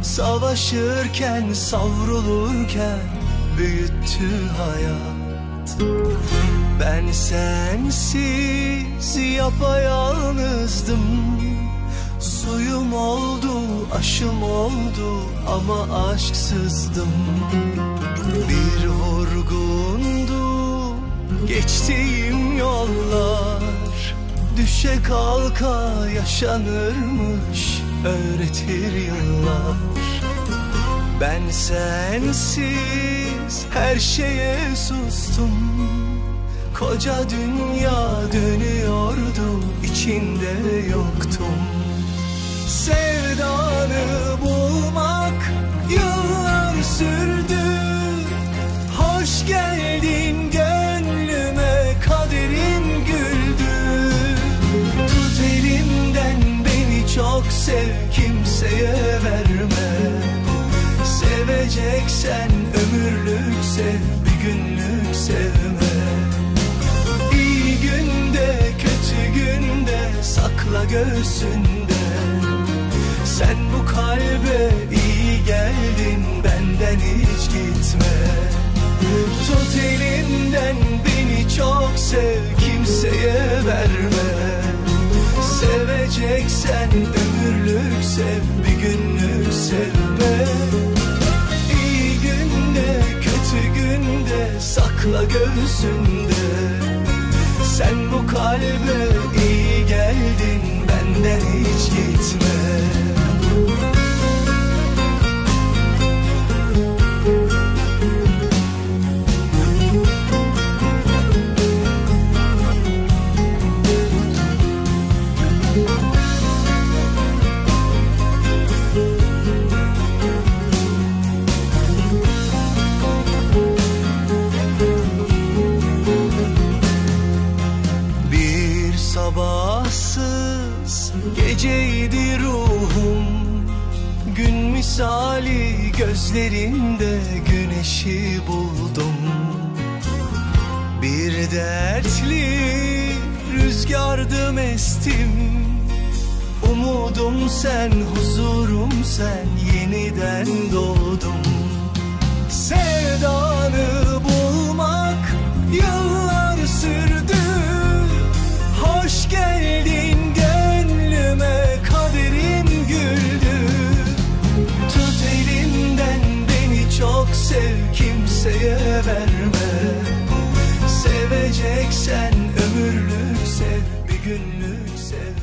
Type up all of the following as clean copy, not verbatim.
Savaşırken, savrulurken büyüttü hayat. Ben sensiz yapayalnızdım. Suyum oldu, aşım oldu ama aşksızdım. Bir vurgundu geçtiğim yollar. Düşe kalka yaşanırmış, öğretir yıllar. Ben sensiz her şeye sustum. Koca dünya dönüyordu, içinde yoktum. Sevdanı bulmak yıllar sürdü. Hoş geldin gönlüme, kaderim güldü. Tut elimden beni çok sev, kimseye verme. Seveceksen ömürlük sev, bir günlük sevme. İyi günde kötü günde sakla göğsünde. Sen bu kalbe iyi geldin, benden hiç gitme. Tut elimden beni çok sev, kimseye verme. Seveceksen ömürlük sev, bir günlük sevme. İyi günde kötü günde sakla göğsünde. Sen bu kalbe iyi geldin, benden hiç gitme. Sabahsız geceydi ruhum. Gün misali gözlerinde güneşi buldum. Bir dertli rüzgardım estim. Umudum sen, huzurum sen, yeniden doğdum. Sevdanı bulmak yıllar sürdü. Hoş geldin gönlüme, kaderim güldü. Tut elimden beni çok sev, kimseye verme. Seveceksen ömürlük sev, bir günlük sevme.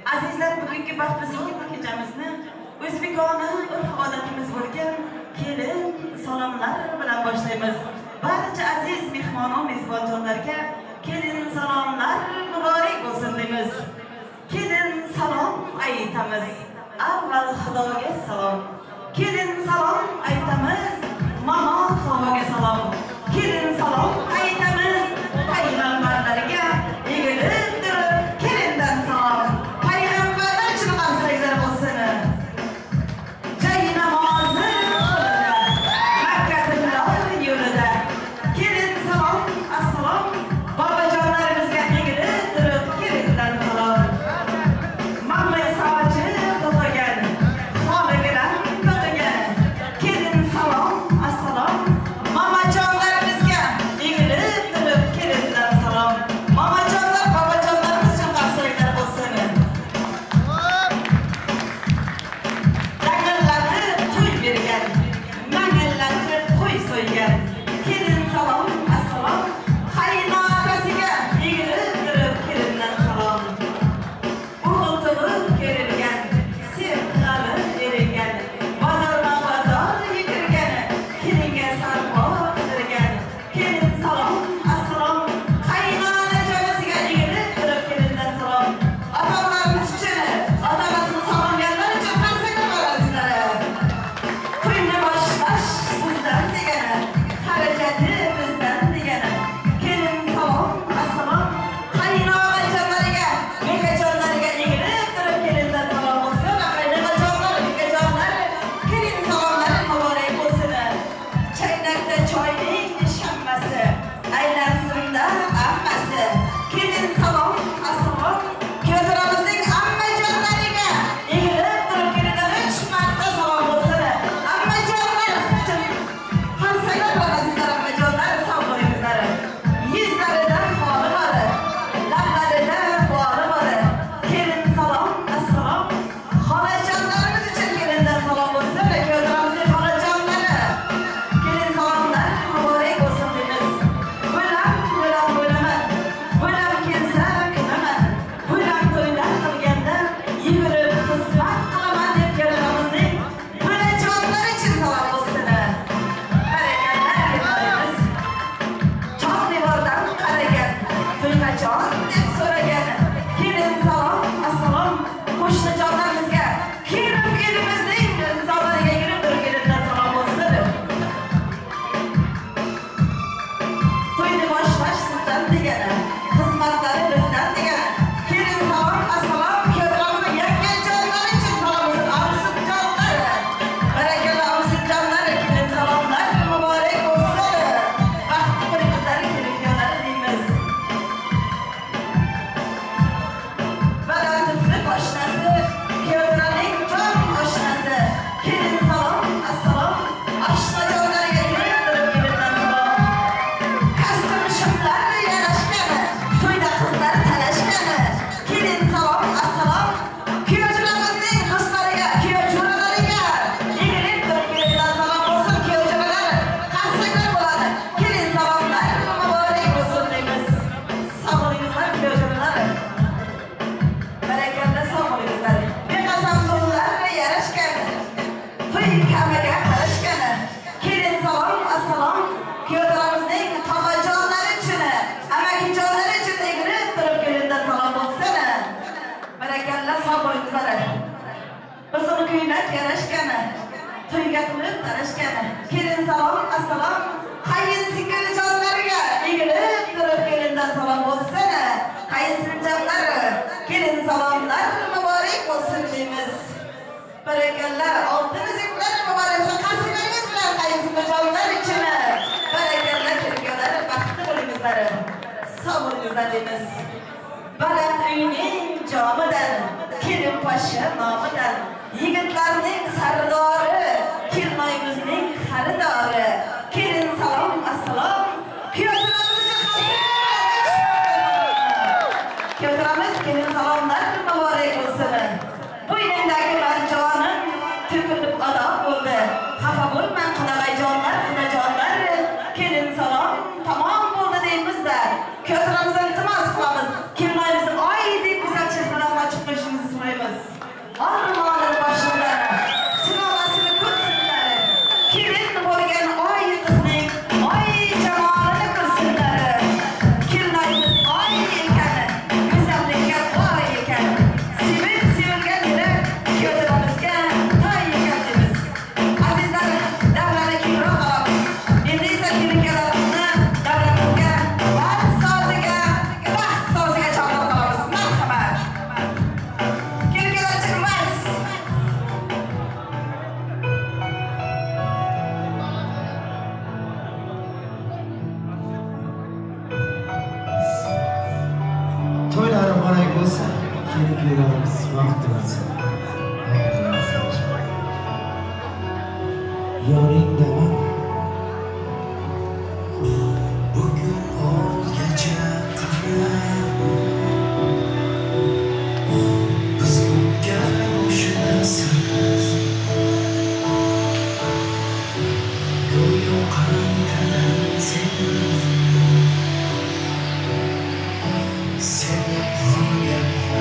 Azizlar, bugungi baxtli kechamizni o'zbekona urf-odatimiz bo'lgan kelin salomlar bilan boshlaymiz. Barcha aziz mehmon va mezbonlarga kelin salomlar muborak bo'lsin deymiz. Kelin salom aytamiz. Avval Xudoga salom. Kelin salom aytamiz. Mamo Xudoga salom. Kelin salom aytamiz. Payg'ambarlarga egilib turib kelindan salom. Payg'ambarlar chiqarsalar bo'lsin. Jay namozi Makkatilloh yo'lida. Kelin salom, assalom. Bobojonlarimizga egilib turib kelindan salom. Mamma sochi to'g'rigan, xoligidan to'g'rigan. Kelin salom, assalom. Mamajonlarimizga egilib to'y kamiga qarashgani. Kelin salom, assalom. Kuyovlarimizning tog'ajonlari uchun, amakijonlari uchun egilib turib kelindan salom bo'lsin. Barakalla, sog' bo'linglar. Biz uni kuylab yarashgani, to'yga qilib tarashgani. Kelin salom, assalom. Qayin singiljonlarga egilib turib kelindan salom bo'lsin. Qayin singiljonlar, kelin salomlar muborak bo'lsin deymiz. Barakalla, oltin uzuklar muborak bo'lsin. Qarshilarimiz bilan qayin singiljonlar uchun barakalla, kelganlar baxtli bo'lingizlar. Sog' bo'lingizlar deymiz. Baland uyning jomidan, kelin poshsha nomidan, yigitlarning sardori, kelinoyimizning xaridori. Kelin salom, assalom. Kuyovlarimiz kelin salomlar muborak bo'lsin. Bo'yningdagi marjonim to'kilib ado bo'ldi. Xafa bo'lmang qudag'ayjonlar, qudajonlar. Kelin salom tamom bo'ldi deymizda. Kuyovlarimizdan iltimos qilamiz. Kelinoyimizni oydek go'zal chehralar ochib qo'yishimizni so'raymiz. Armonlar boshida sinovasini ko'rsinlar. Kelin bo'lgan oy qizning oy jamolini ko'rsinlar. Kelinoyimiz oy ekan, go'zallikka boy ekan. Sevilgan yeri kuyovlarimizga to'y ekan deymiz. Azizlar, davrani keyinroq olamiz. Endi esa kelin-kuyovlarimizni davramizga vals soziga, baxt soziga chaqirib qolamiz. Marhamat. Kelin-kuyovlar uchun vals. To'ylari muborak bo'lsin. Kelin-kuyovlarimiz baxtli bo'lsin. Yoningdaman. Bugun o'zgacha qilib biz kutgan o'sha narsa go'yo qandadan sevib qolganman.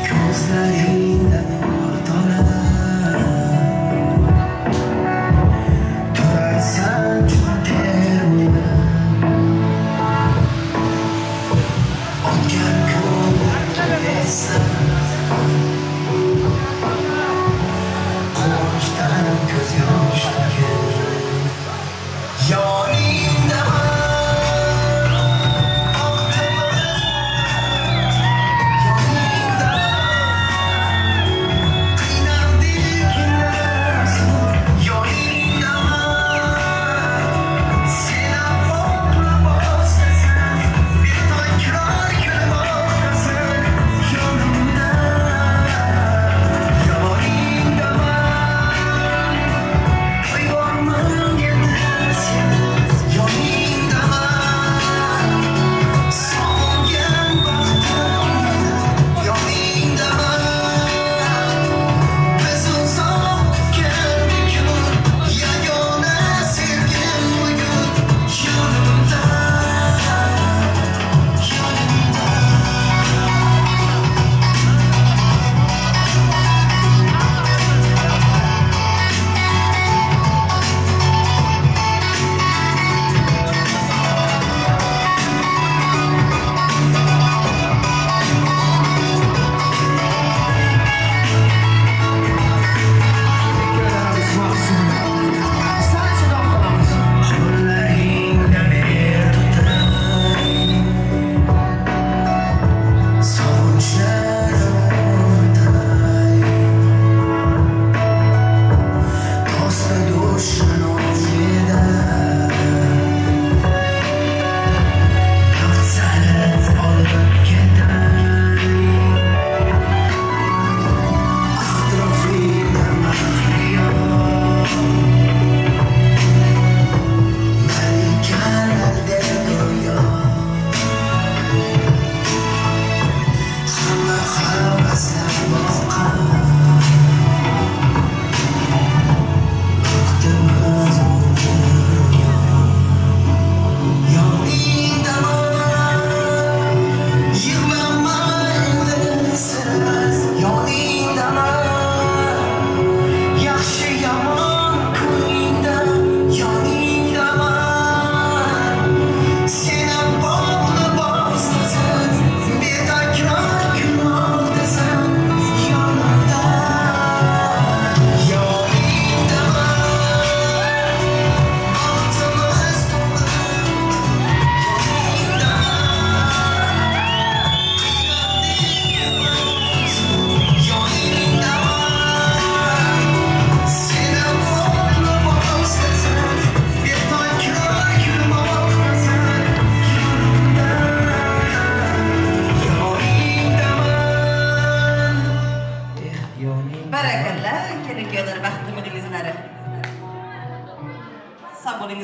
Ko'zlaringda nur tolar, turarsan juda termilib. O'tgan kunlarga eslar, quvonchdan ko'z yosh to'kib. Yoningdaman,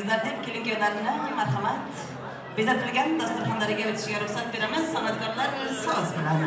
keldingizlar deb kelin-kuyovlarni marhamat bezatilgan dasturxonlariga o'tishga ruxsat beramiz. San'atkorlar so'z bilan.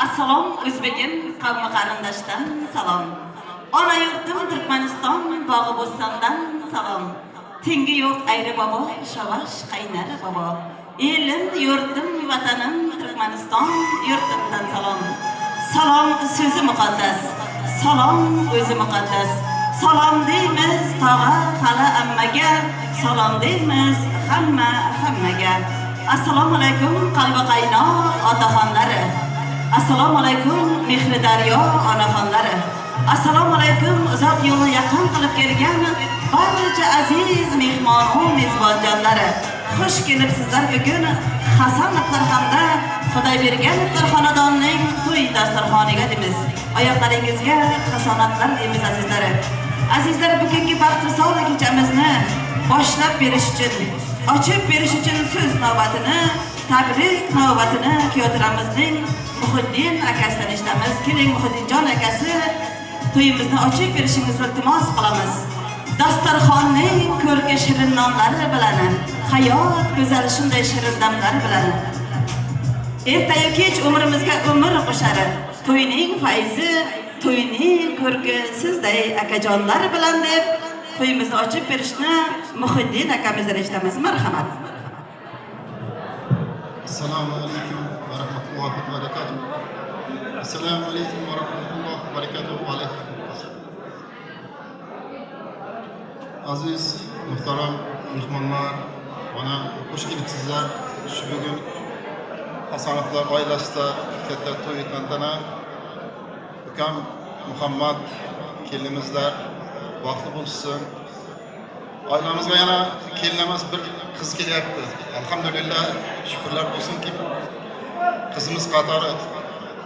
Assalom O'zbegim qavmi qarindoshdan salom. Ona yurtim Turkmaniston bog'i Bo'stondan salom. Tengi yo'q ayri bobo, shavash qaynar bobo. Elim, yurtim, vatanim Turkmaniston yurtimdan salom. Salom so'zi muqaddas. Salom o'zi muqaddas. Salom deymiz tog'a xala ammaga. Salom deymiz hammaga. Assalomu alaykum qalbi qaynoq otaxonlari. Assalomu alaykum mehri daryo onaxonlari. Assalomu alaykum uzoq yo'lni yaqin qilib kelgan barcha aziz mehmon-u mezbonjonlari. Xush kelibsizlar bugun Hasanovlar hamda Xudoyberganovlar xonadonining to'y dasturxoniga deymiz. Oyoqlaringizga hasonatlar deymiz azizlar. Azizlar, bugungi baxtli kechamizni boshlab berish uchun, ochib berish uchun so'z navbatini, tabrik navbatini Kyotiramizning Muhiddin akasidan eshitamiz. Keling, Muhiddinjon akasi, to'yimizni ochib berishingizni iltimos qilamiz. Dasturxonning ko'rki shirin nonlari bilan, hayot go'zal shunday shirin damlari bilan ertayu kech umrimizga umr qo'shar. To'yning fayzi, to'yning ko'rki sizday akajonlar bilan deb to'yimizni ochib berishni Muhiddin akamizdan eshitamiz. Marhamat. Assalomu alaykum va rahmatullohi va barakatuh. Assalomu alaykum va rahmatullohi va barakatuh. Aziz, muhtaram mehmonlar, mana xush kelibsizlar. Shu bugun Hasanovlar oilasida katta to'y tantana. Ukam Muhammad kelinimizlar vaqtli bo'lsin. Oilamizga yana kelin emas bir qiz kelyapti. Alhamdulillah, shukrlar bo'lsinki qizimiz qatori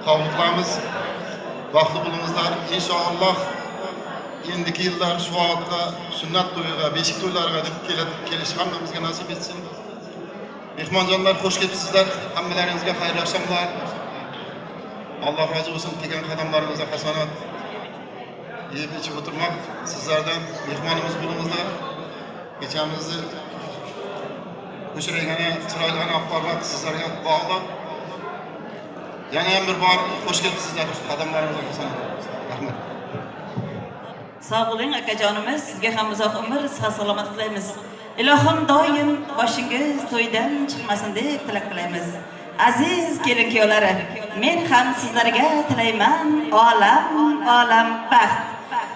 qabul qilamiz. Vaqtli bo'lingizlar. Inshaalloh endiki yillar shu vaqtga sunnat to'yiga, beshik to'ylariga deb kelish hammamizga nasib etsin. Mehmonjonlar xush kelibsizlar. Hammalaringizga xayrli oqshomlar. Alloh rozi bo'lsin. Kelgan qadamlaringizga hasanat. Yeb ichib o'tirmoq sizlardan mehmonimiz bo'lingizlar. Kechamizni o'shiragani chiroyli ahvollar sizlarga bog'liq. Yana ham bir bor xush kelibsizlar. Qadamlaringizga hasanat. Rahmat. Sog' bo'ling akajonimiz, sizga ham uzoq umr, sihat salomat tilaymiz. Ilohim doim boshingiz to'ydan chiqmasin deb tilak tilaymiz. Aziz kelin-kuyovlari, men ham sizlarga tilayman olam baxt.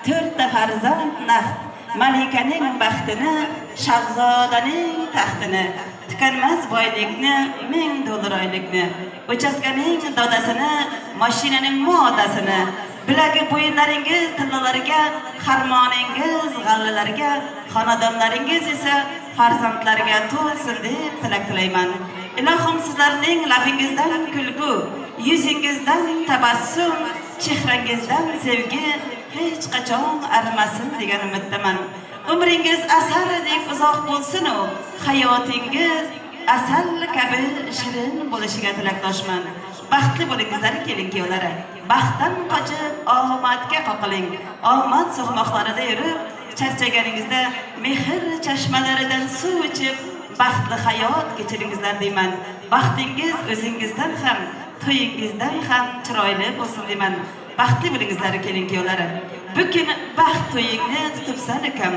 4 ta farzand naxt. Malikaning baxtini, shahzodaning taxtini, tukanmas boylikni, 1000 dollar oylikni, uchastkaning dodasini, mashinaning modasini, bilagi bo'yinlaringiz tillalariga, harmoningiz g'allalariga, xonadonlaringiz esa farzandlarga to'lsin deb tilak tilayman. Ilohim sizlarning labingizdan kulgu, yuzingizdan tabassum, chehrangizdan sevgi hech qachon arimasin degan umiddaman. Umringiz asardek uzoq bo'lsin u, hayotingiz asal kabi shirin bo'lishiga tilakdoshman. Baxtli bo'lingizlar kelin-kuyovlari. Baxtdan qochib omadga qoqiling. Omad so'qmoqlarida yurib, charchaganingizda mehr chashmalaridan suv ichib, baxtli hayot kechiringizlar deyman. Baxtingiz o'zingizdan ham, to'yingizdan ham chiroyli bo'lsin deyman. Baxtli bo'lingizlar kelin-kuyovlari. Bugun baxt to'yingni tutibsan ukam.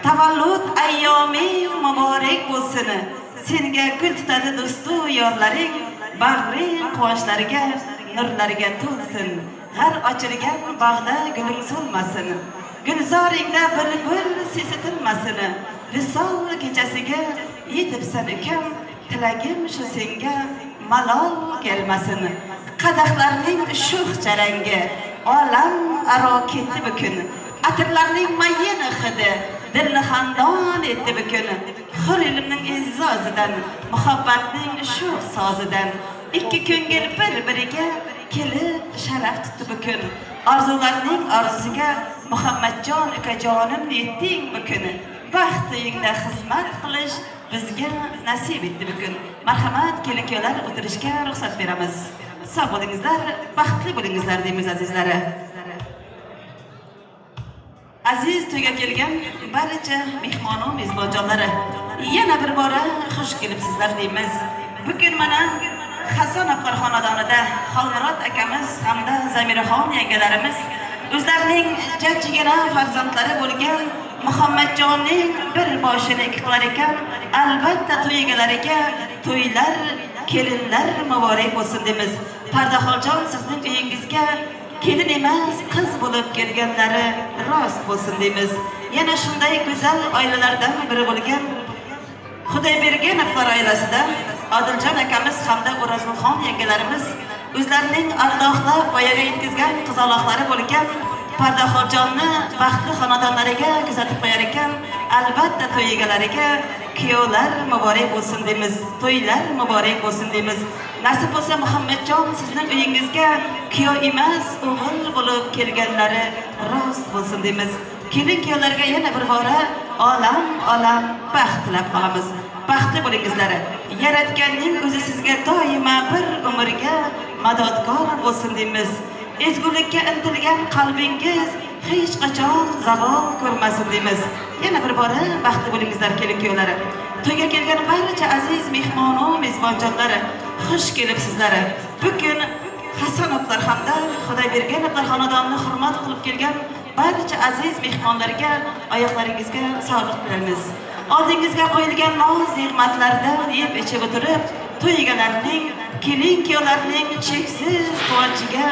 Tavallud ayyoming muborak bo'lsin. Senga gul tutadi do'stu yorlaring, bag'ring quvonchlarga, nurlarga to'lsin. G'ar ochilgan bog'da guling so'lmasin. Gulzoringda bulbul sesitilmasin. Visol kechasiga yetibsan ukam, tilagim shu senga malol kelmasin. Qadahlarning sho'x charangi olam aro ketdi bukun. Atirlarning mayin hidi dilni xandon etdi bukun. Hur ilmning izzozidan, muhabbatning sho'x sozidan ikki ko'ngil bir-biriga kelib sharaf tutdi bukun. Orzularning orzusiga Muhammadjon ukajonim yetding bukun. Baxtingda xizmat qilish bizga nasib etdi bugün. Marhamat, kelin-kuyovlar o'tirishga ruxsat beramiz. Sog' bo'lingizlar, baxtli bo'lingizlar deymiz azizlari. Aziz to'yga kelgan barcha mehmon va mezbonjonlari, yana bir bora xush kelibsizlar deymiz. Bugun mana Hasan Abqar xonadonida Xolmurod akamiz hamda Zamiraxon yangalarimiz o'zlarining jajjigina farzandlari bo'lgan Muhammadjonning bir boshini qilar ekan, albatta to'y egalariga to'ylar, kelinlar muborak bo'lsin deymiz. Pardaxonjon, sizning uyingizga kelin emas, qiz bo'lib kelganlari rost bo'lsin deymiz. Yana shunday go'zal oilalardan biri bo'lgan Xudoybergenovlar oilasidan Odiljon akamiz hamda O'razulxon yangalarimiz o'zlarining ardoqlab voyaga yetkazgan qizaloqlari bo'lgan Pardaxonjonni baxtli xonadonlariga kuzatib qo'yar ekan, albatta to'y egalariga kuyovlar muborak bo'lsin deymiz, to'ylar muborak bo'lsin deymiz. Nasib bo'lsa Muhammadjon sizning uyingizga kuyov emas, o'g'il bo'lib kelganlari rost bo'lsin deymiz. Kelin-kuyovlarga yana bir bora olam baxt tilab qolamiz. Baxtli bo'lingizlar. Yaratganning o'zi sizga doimo bir umrga madadkor bo'lsin deymiz. Ezgulikka intilgan qalbingiz hech qachon zavol ko'rmasin deymiz. Yana bir bora baxtli bo'lingizlar kelin-kuyovlar. To'yga kelgan barcha aziz mehmon va mezbonjonlar, xush kelibsizlar. Bugun Hasanovlar hamda Xudoybergenovlar xonadonini hurmat qilib kelgan barcha aziz mehmonlarga oyoqlaringizga sog'liq tilaymiz. Oldingizga qo'yilgan noz-ne'matlardan yeb ichib o'tirib, to'y egalarining, kelin-kuyovlarning cheksiz quvonchiga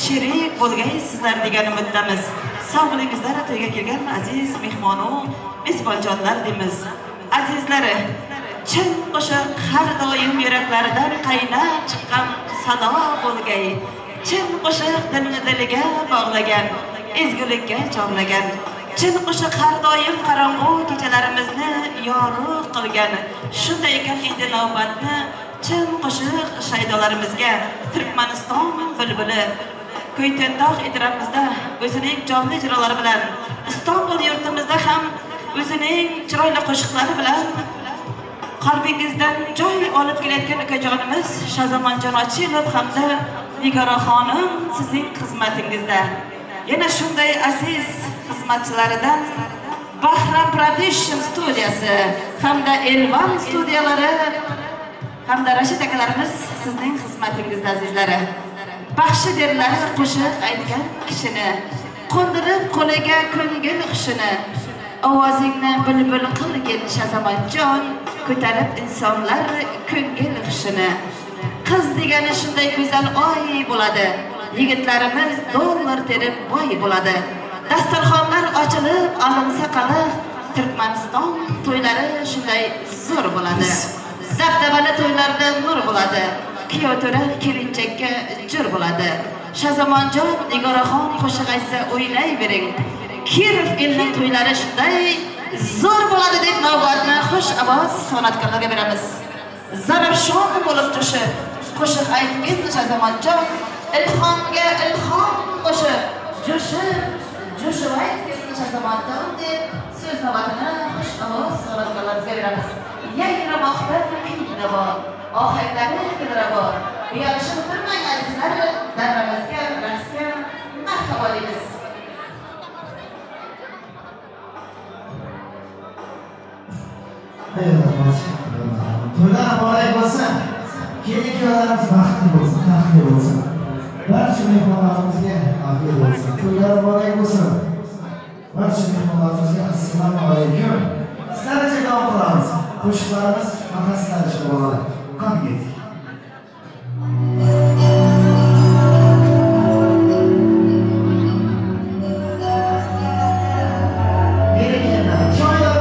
sherik bo'lgaysizlar degan umiddamiz. Sog' bo'lingizlar, to'yga kelgan aziz mehmon va mezbonjonlar deymiz. Azizlari, chin qo'shiq har doim yuraklaridan qaynab chiqqan sado bo'lgay. Chin qo'shiq dilni diliga bog'lagan, ezgulikka chorlagan. Chin qo'shiq har doim qorong'u kechalarimizni yorug' qilgan. Shunday ekan endi navbatni chin qo'shiq shaydolarimizga Turkmaniston bulbuli Ko'ytendog' e'tirofimizda o'zining jonli ijrolari bilan, Istanbul yurtimizda ham o'zining chiroyli qo'shiqlari bilan qalbingizdan joy olib kelayotgan ukajonimiz Shazamonjon Ochilov hamda Nigora xonim sizning xizmatingizda. Yana shunday aziz xizmatchilaridan Bahram Production studiyasi hamda Elvan studiyalari hamda Rashid akalarimiz sizning xizmatingizda azizlari. Baxshi derlar qo'shiq aytgan kishini, qo'ndirib qo'liga ko'ngil xushini. Ovozingni bulbul qilgin Shazamonjon, ko'tarib insonlar ko'ngil xushini. Qiz degani shunday go'zal oy bo'ladi. Yigitlarimiz dollar terib boy bo'ladi. Dasturxonlar ochilib, olinsa qaliq, Turkmaniston to'ylari shunday zo'r bo'ladi. Dabdabali to'ylarda nur bo'ladi. Kuyov to'ra kelinchakka jur bo'ladi. Shazamonjon Nigoraxon qo'shiq aytsa o'ynayvering. Kirov elning to'ylari shunday zo'r bo'ladi deb navbatni xush ovoz san'atkorlarga beramiz. Zarafshon bo'lib tushib, qo'shiq aytgin Shazamonjon, ilhomga ilhom qo'shib, jo'shib aytgin Shazamonjon deb so'z navbatini xush ovoz san'atkorlarga beramiz. Yangramoqda kuylar bor, ohanglari kuylar bor. Uyalishib turmang azizlar, davramizga, raqsga marhabo deymiz. To'ylar muborak bo'lsin. Kelin-kuyovlarimiz baxtli bo'lsin, taxtli bo'lsin. Barcha mehmonlarimizga afiyat bo'lsin. To'ylar muborak bo'lsin. Barcha mehmonlarimizga assalomu alaykum. Sizlarga davom qilamiz. Qo'shiqlarimiz faqat sizlar uchun bo'ladi. Qani ketdik. Choylar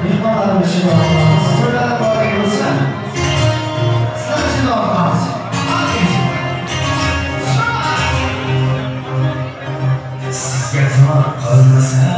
mehmonlarimiz uchun duo qilamiz. To'ylar muborak bo'lsin. Sizlar uchun duo qilamiz. Sizga tor qolmasa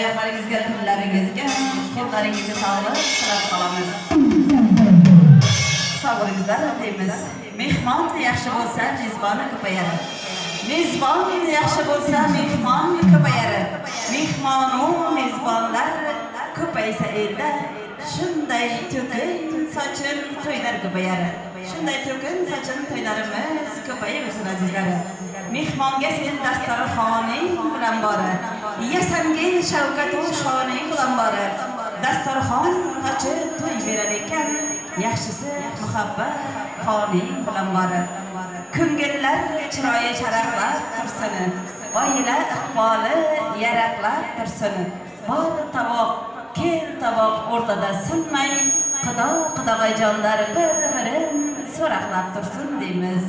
oyoqlaringizga, tillaringizga, qo'llaringizga sog'liq tilab qolamiz. Sog' bo'lingizlar deymiz. Mehmon yaxshi bo'lsa, mezbon ko'payadi. Mezbon yaxshi bo'lsa, mehmon ko'payadi. Mehmonu mezbonlar ko'paysa edi, shunday to'kin sochim to'ylar ko'payadi. Shunday to'kin sochim to'ylarimiz ko'payaversin azizlar. Mehmonga sen dasturxoning bilan bora, yasangin shavkat u shoning bilan bora. Dasturxon ochib to'y berar ekan, yaxshisi muhabbat qoning bilan bora. Ko'ngillar chiroyi sharaqlab tursin, oila iqboli yaraqlab tursin. Bor tovoq, kel tovoq o'rtada sinmay, qidog'ayjonlar bir-birin so'raqlab tursin deymiz.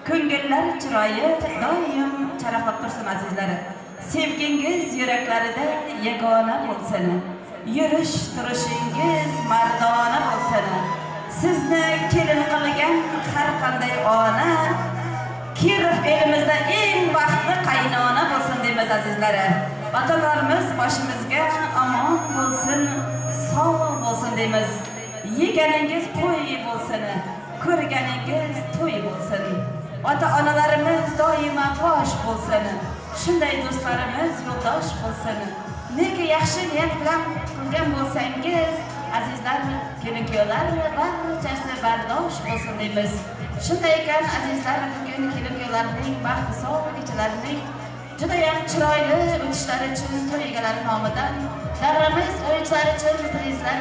Ko'ngillar chiroyi doim charaqlab tursin azizlar. Sevgingiz yuraklarida yagona bo'lsin. Yurish turishingiz mardona bo'lsin. Sizni kelin qilgan har qanday ona kirib elimizda eng baxtli qaynona bo'lsin deymiz azizlar. Otalarimiz boshimizga omon bo'lsin, sog' bo'lsin deymiz. Yeganingiz qo'y bo'lsin, ko'rganingiz to'y bo'lsin. Ota-onalarimiz doimo bosh bo'lsin. Shunday do'stlarimiz yo'ldosh bo'lsin. Nega yaxshi niyat bilan qilgan bo'lsangiz, azizlar, kelin-kuyovlar barchasi bardosh bo'lsin deymiz. Shunday ekan azizlar, bugun kelin-kuyovlarning baxti sog' kechalarining juda ham chiroyli o'tishlari uchun to'y egalari nomidan davramiz o'yinchilari uchun prizlar,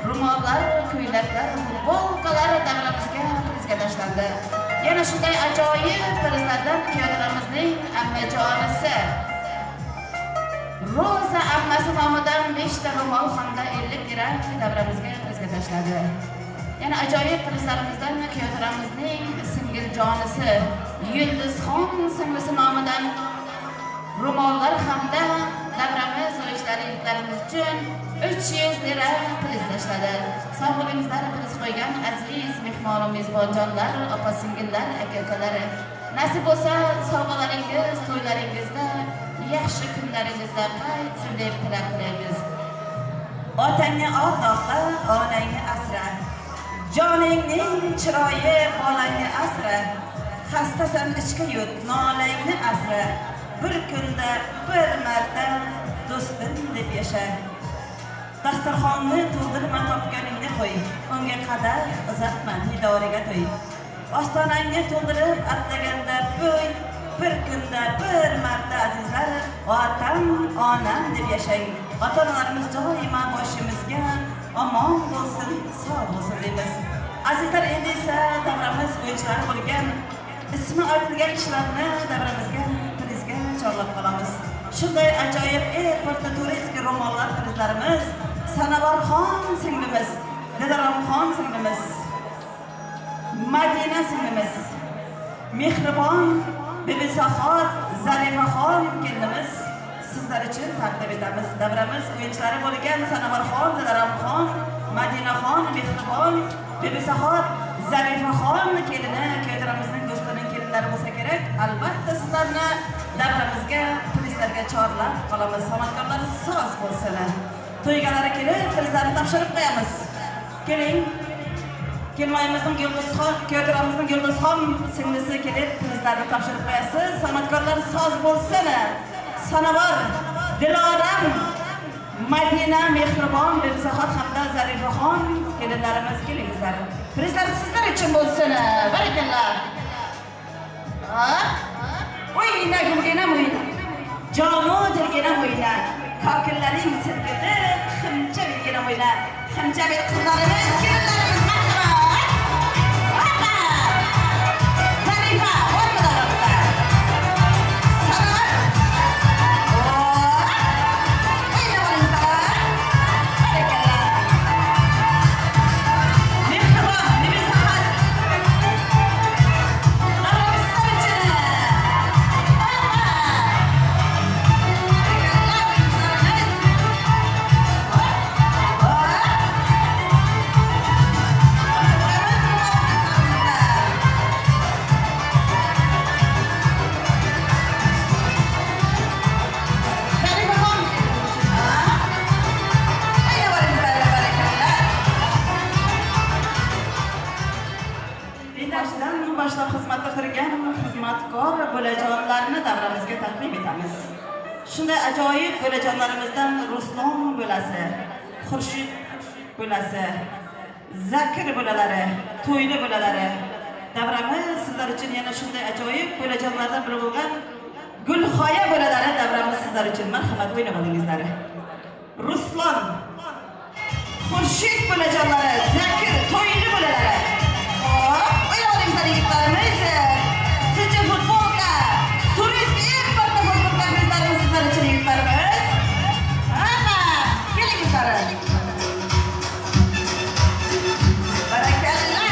ro'mollar, ko'ylaklar, futbolkalar davramizga tashlandi. Yana shunday ajoyib prizlardan kuyovlarimizning ammajonisi Roza ammasi nomidan 5 ta ro'mol hamda 50 dirham davramizga tashladi. Yana ajoyib prizlarimizdan kuyovlarimizning singiljonisi Yulduzxon singlisi nomidan ro'mollar hamda davramiz o'yinchilarimiz uchun 300 dirham priz tashladi. Sog' bo'lingizlar, priz qo'ygan aziz mehmon mezbonjonlar, opa-singillar, aka-ukalar. Nasib bo'lsa, sovg'alaringiz, to'ylaringizda, yaxshi kunlaringizda qaytsin deb tilak qilaymiz. Otangni ordoqla, onangni asra. Joningning chiroyi bolangni asra. Xastasan ichga yut, nolangni asra. Bir kunda bir marta do'stim deb yasha. Dasturxonni to'ldirma, topganingni qo'y. Unga qadar uzatma, didoriga to'y. Ostonangni to'ldirib atlaganda bo'y. Bir kunda bir marta azizlar, otam, onam deb yashang. Ota-onalarimiz doimo boshimizga omon bo'lsin, sog' bo'lsin deymiz. Azizlar, endi esa davramiz o'yinchilari bo'lgan ismi aytilgan kishilarni davramizga prizga chorlab qolamiz. Shunday ajoyib airportda turistik ro'mollar prizlarimiz Sanobarxon singlimiz, Didaromxon singlimiz, Madina singlimiz, Mehribon Bibisaxot Zarifaxon kelinimiz sizlar uchun taqdim etamiz. Davramiz o'yinchilari bo'lgan Sanobarxon, Didaromxon, Madinaxon, Mehribon Bibisaxot Zarifaxon kelini, kuyovlarimizning do'stining kelinlari bo'lsa kerak. Albatta sizlarni davramizga prizlarga chorlab qolamiz. San'atkorlar soz bo'lsin. To'ygalari kelib, prizlarni topshirib qo'yamiz. Keling. Kelmayimizning Yulduzxon, kuyovlarimizning Yulduzxon singlisi kelib, prizlarni topshirib qo'yasiz. San'atkorlar soz bo'lsin. Sanobar, Diloram, Madina, Mehribon, Bibisaxot hamda Zarifaxon kelinlarimiz kelingizlar. Prizlar sizlar uchun bo'lsin. Barakallah. O'yina gulgina o'yina. Jonu dilgina o'yina. Kokillaring silkidi, ximcha bilgina o'yina. Ximcha bil qizlarimiz, kelinlarimiz marhamat. Zarifa, o'rnidalar. Sanobar. O'yina bo'linglar. Barakallah. Mehribon, Bibisaxot. bo'lajonlarni davramizga taqdim etamiz. Shunday ajoyib bo'lajonlarimizdan Ruslan bo'lasi, Xurshid bo'lasi, Zakir bo'lalari, to'yli bo'lalari davramiz sizlar uchun yana shunday ajoyib bo'lajonlardan biri bo'lgan Gulxoya bo'lalari davramiz sizlar uchun marhamat o'ynab olingizlar. Ruslan, Xurshid bo'lajonlari, Zakir, to'yli bo'lalari. O'ynab olingizlar yigitlarimiz. Sizcha futbolga, turizmga eng katta futbolga bizlarimiz sizlar uchun yigitlarimiz. Hamma, kelingizlar. Barakallah.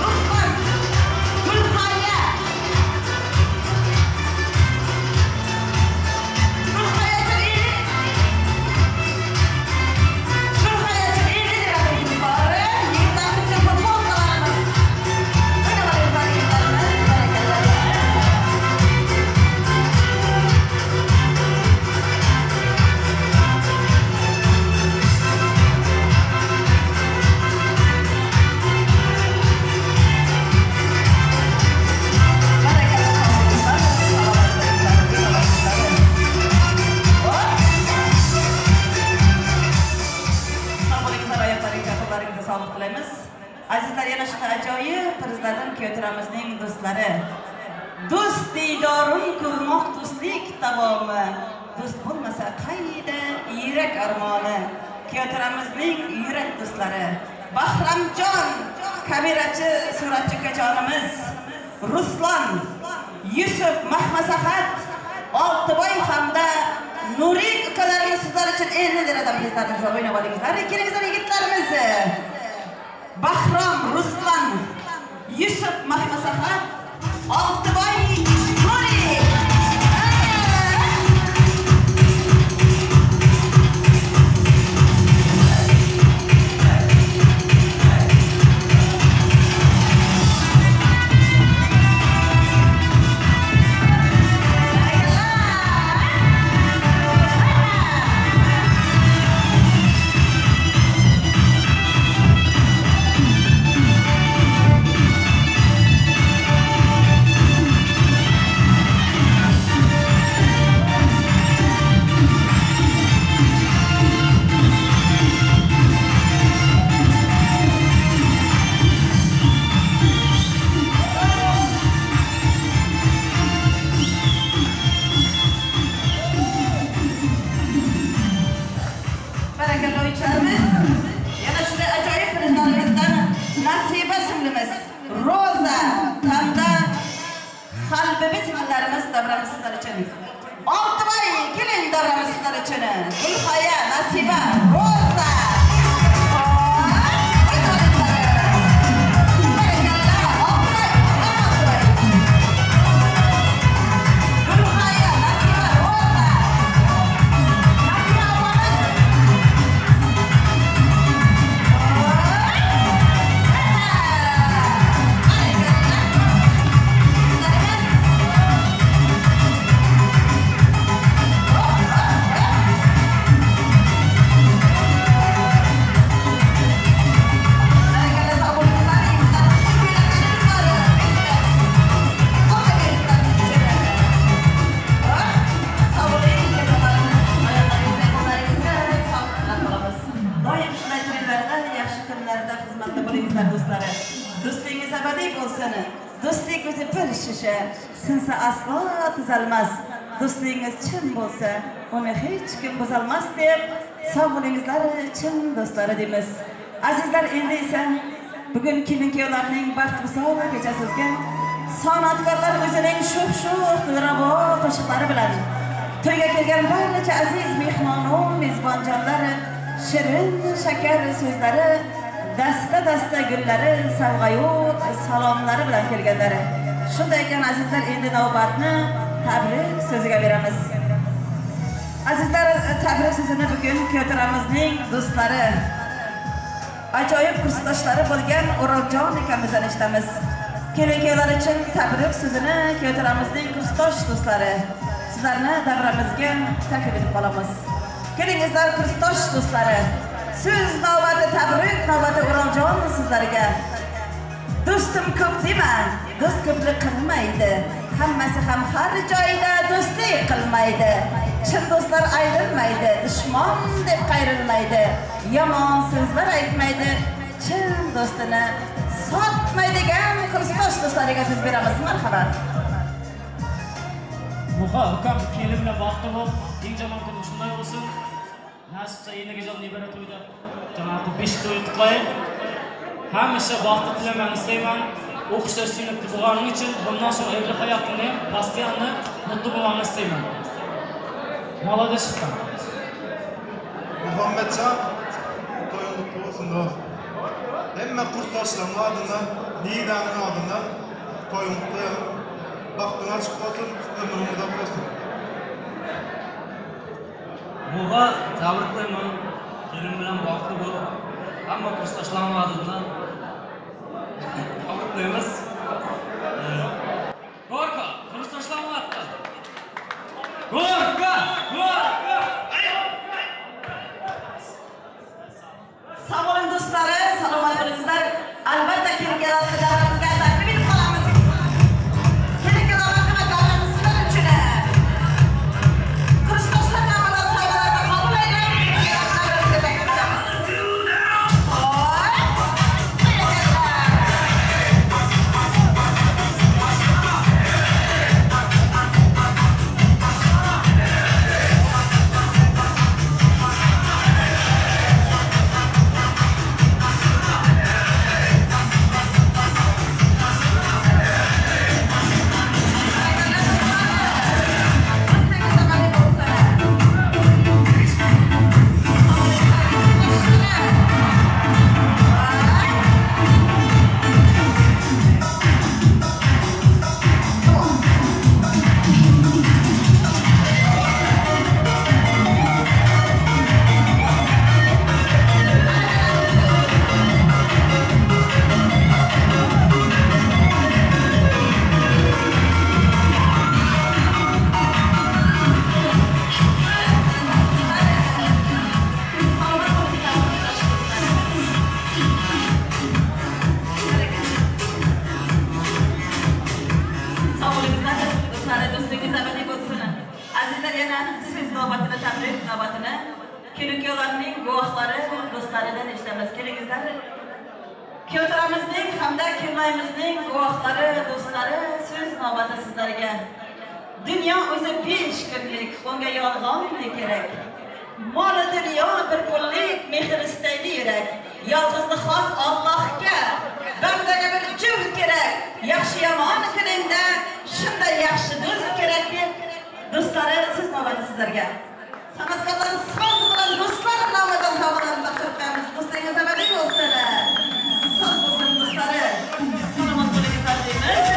Ruslan, Gulxoya. Azizlar, yana shunday ajoyib qizlardan Kyotiramizning do'stlari. Do'st diydorin ko'rmoq do'stlik davomi. Do'st bo'lmasa qayda yurak armoni. Kyotiramizning yurak do'stlari. Bahramjon, kamerachi, suratchi ukajonimiz, Ruslan, Yusuf, Mahmasahat, Oltiboy hamda Nuriy ukalarimiz sizlar uchun endi deradan bizlarni o'ynab olingizlar. Kelingizlar yigitlarimiz. Bahrom, Ruslan, Yusuf, Mahmasahat, Oltiboy, Nuriy. Yana shunday ajoyib qizlarimizdan Nasiba singilimiz, Roza hamda Xalbibi singillarimiz davramiz sizlar uchun. Oltiboy, keling davramiz sizlar uchun. Gulxoya, Nasiba, Roza. Do'stingiz abadiy bo'lsin. Do'stlik o'zi bir shisha, sinsa aslo tuzalmas. Do'stingiz chin bo'lsa, uni hech kim buzolmas deb, sog' bo'lingizlar chin do'stlari deymiz. Azizlar, endi esa bugun kelin-kuyovlarning baxtvisol kechasiga san'atkorlar o'zining sho'x-sho'x rabo qo'shiqlari bilan to'yga kelgan barcha aziz mehmon-u mezbonjonlar shirin shakar so'zlari, dasta gullari, savg'ayu salomlari bilan kelganlar. Shunday ekan azizlar, endi navbatni tabrik so'ziga beramiz. Azizlar, tabrik so'zini bugun Kyotiramizning do'stlari, ajoyib kursdoshlari bo'lgan O'roljon akamizdan eshitamiz. Kelin-kuyovlar uchun tabrik so'zini Kyotiramizning kursdosh do'stlari sizlarni davramizga taklif etib qolamiz. Kelingizlar kursdosh do'stlari. Siz navbati tabrik, navbati O'roljon sizlarga. Do'stim ko'p dema, do'st ko'plik qilmaydi. Hammasi ham har joyda do'stlik qilmaydi. Chin do'stlar ayrilmaydi, dushmon deb qayrilmaydi. Yomon so'zlar aytmaydi, chin do'stini sotmaydigan Kristos do'stlariga so'z beramiz. Marhamat. Muha, ukam kelin bilan vaqti bo'lib, eng jamon kuni shunday bo'lsin. Nasibsa yeniga jon nebara to'yda. Janobi 5 to'y qilay. Hamisha vaqt tilaman, istayman. O'qishda sinib bo'lganim uchun bundan so'ng evli hayotini ham postoyanno mutlu bo'lishni istayman. Молодец ukam. Muhammadjon, to'ying mutlu bo'lsin do'st. Hamma kursdoshlarning adından, Nidaning adından to'ying mutlu, baxtini ochib bo'lsin, umringiz uzoq bo'lsin. Muha, sabr qilaman. Kelin bilan vaqti bo'lib, hamma kursdoshlarning adından Havutluyumuz. Gorka, kursdoshlarning adından. Gorka! Sağ olun do'stlari, salomat bo'lingizlar. Albatta kelganlar davramizga taklif etib qolamiz. Kelganlar nima davramiz sizlar uchun. Kursdoshlar nomidan sovg'alarni qabul aylang. Kuyovlarimizning hamda kirmayimizning guvohlari, do'stlari so'z navbati sizlarga. Dunyo o'zi 5 kunlik, unga yolg'onlik kerak. Mol dunyo bir kunlik, mehr istaydi yurak. Yolg'izli xos Allohga, bandaga bir juft kerak. Yaxshi yomon kuningda shunday yaxshi do'st kerak deb do'stlari so'z navbati sizlarga. San'atkorlar so'z bilan do'stlar nomidan sovg'alarni taqdim qilamiz. Do'stlarga sababli bo'lsinlar. So'z bo'lsin do'stlari. Salomat bo'linglar deymiz.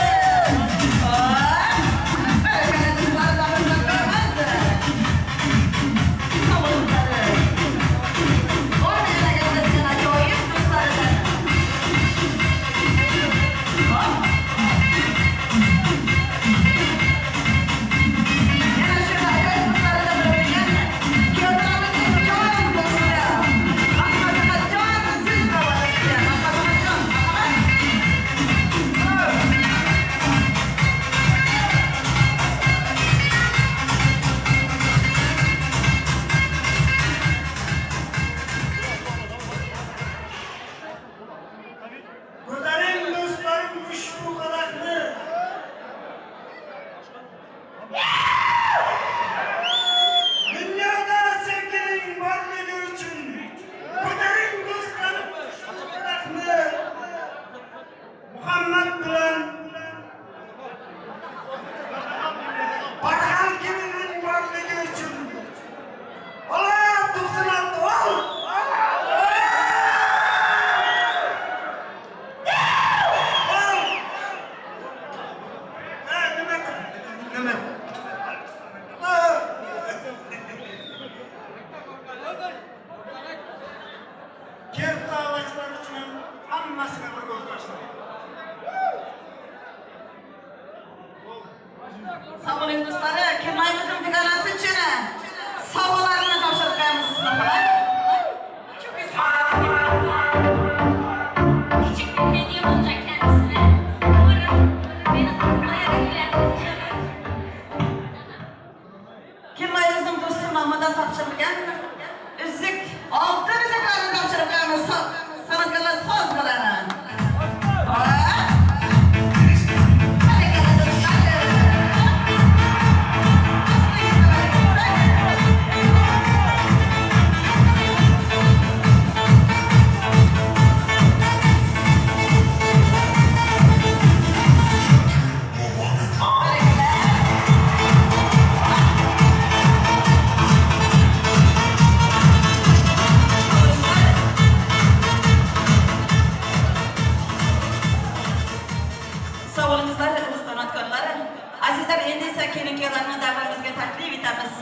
Dostlar, endi esa kelin-kuyovlarni davramizga taklif etamiz.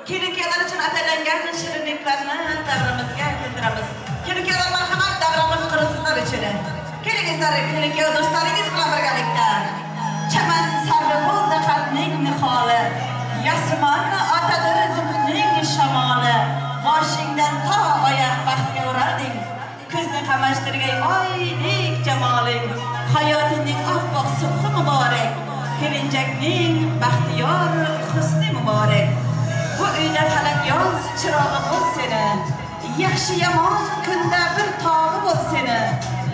Kelin-kuyovlar uchun atalgan shirinliklarni davramizga keltiramiz. Kelin-kuyovlar marhamat, davramiz qursinlar ichini. Kelingizlar, kelin-kuyov do'stlaringiz bilan birgalikda. Chaman sabri bo'ldi qalbning niholi. Yasmon otadir rizqning shamoli. Boshingdan to oyoq baxtga urarding. Ko'zni qamashtirgay oydek jamoling. Hayotingning oppoq subhi muborak. Kelinjakning baxtiyor husni muborak. Bu uyda talat yoz chirog'i bo'l seni. Yaxshi yomon kunda bir tog'i bo'l seni.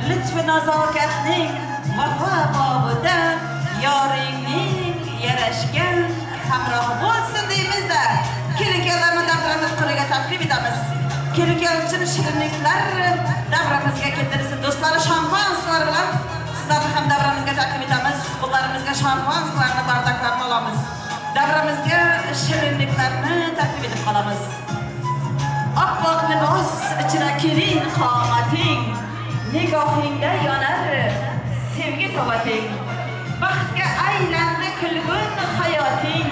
Lutf nazokatning vafo bobida yoringning yarashgan hamrohi bo'lsin deymizda. Kelin-kuyovlarni davramiz quriga taklif etamiz. Kelin-kuyov uchun shirinliklar davramizga keltirsin. Do'stlar, shampansklar bilan sizlarni ham davramizga taklif etamiz. Qo'llarimizga shampansklarni bardaklarni olamiz. Davramizga shirinliklarni taklif etib qolamiz. Oppoq libos ichida kelin qomating, nigohingda yonar sevgi savating. Baxtga aylandi kulgun hayoting,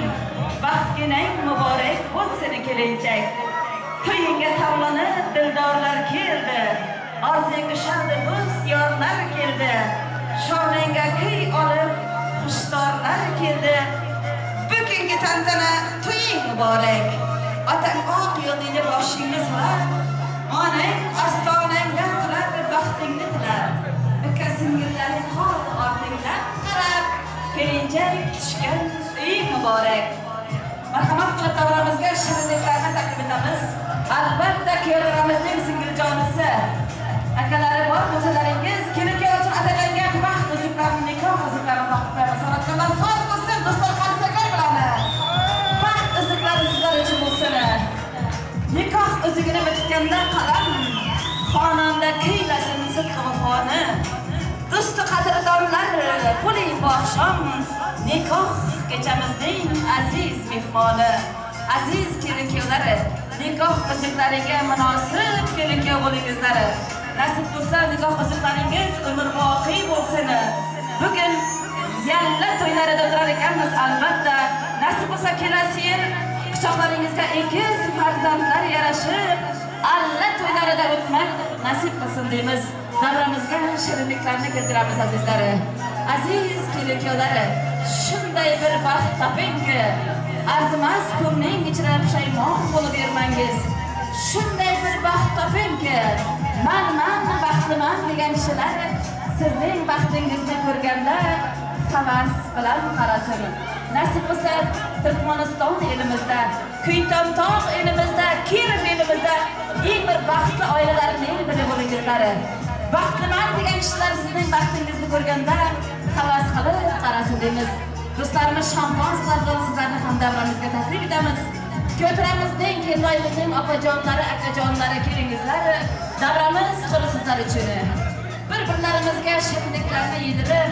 baxtginang muborak bo'lsin kelinchak. To'yingga tavlanib dildorlar keldi, orzuga shardi do'st yorlar keldi. Shoningga kuy olib xushdorlar keldi. Bugungi tantana to'ying muborak. Otang oq yo'lingda boshingni solar, onang ostonangga turar baxtingni tilar. Uka singillarning hol ortingdan qarab, kelinchak tushgan uy muborak. Marhamat qilib davramizga shirinliklarni taklif etamiz. Albatta kuyovlarimizning singiljonisi, akalari bor bo'lsalaringiz, kelin-kuyov uchun atalgan baxt uzuklarni, nikoh uzuklarni taqdim san'atkorlar so'z bo'lsin, do'stlar qarsaklar bilan. Baxt uzuklari sizlar uchun bo'lsin. Nikoh uzugini bitganda qalam, xonanda kuylasin sidq vafoni. Do'sti qadrdonlar, bo'ling boxshom, nikoh kechamizning aziz mehmoni. Aziz kelin-kuyovlar, nikoh uzuklariga munosib kelin-kuyov bo'lingizlar. Nasib bo'lsa nikoh uzuklaringiz umrboqiy bo'lsin. Bugun yalla to'ylarida o'tirar ekanmiz albatta. Nasib bo'lsa kelasi yil quchoqlaringizga ekiz farzandlar yarashib, alla to'ylarida o'tmak nasib qilsin deymiz. Davramizga shirinliklarni keltiramiz azizlar. Aziz kelin-kuyovlar, shunday bir baxt topingki, arzimas ko'ngling ichra pushaymon bo'lib yurmangiz. Shunday bir baxt topingki, man baxtliman degan kishilar sizning baxtingizni ko'rganda havas bilan qarasin. Nasib bo'lsa Turkmaniston elimizda, Kuytamtog' elimizda, Kirov elimizda eng bir baxtli oilalarning biri bo'lingizlar. Baxtliman degan kishilar sizning baxtingizni ko'rganda havas qilib qarasin deymiz. Do'stlarimiz, shampansklardan sizlarni ham davramizga taklif etamiz. Ko'tiramizning kelinoyimizning opajonlari, akajonlari kelingizlar. Davramiz qursinlar uchun. Bir-birlarimizga shirinliklarni yedirib,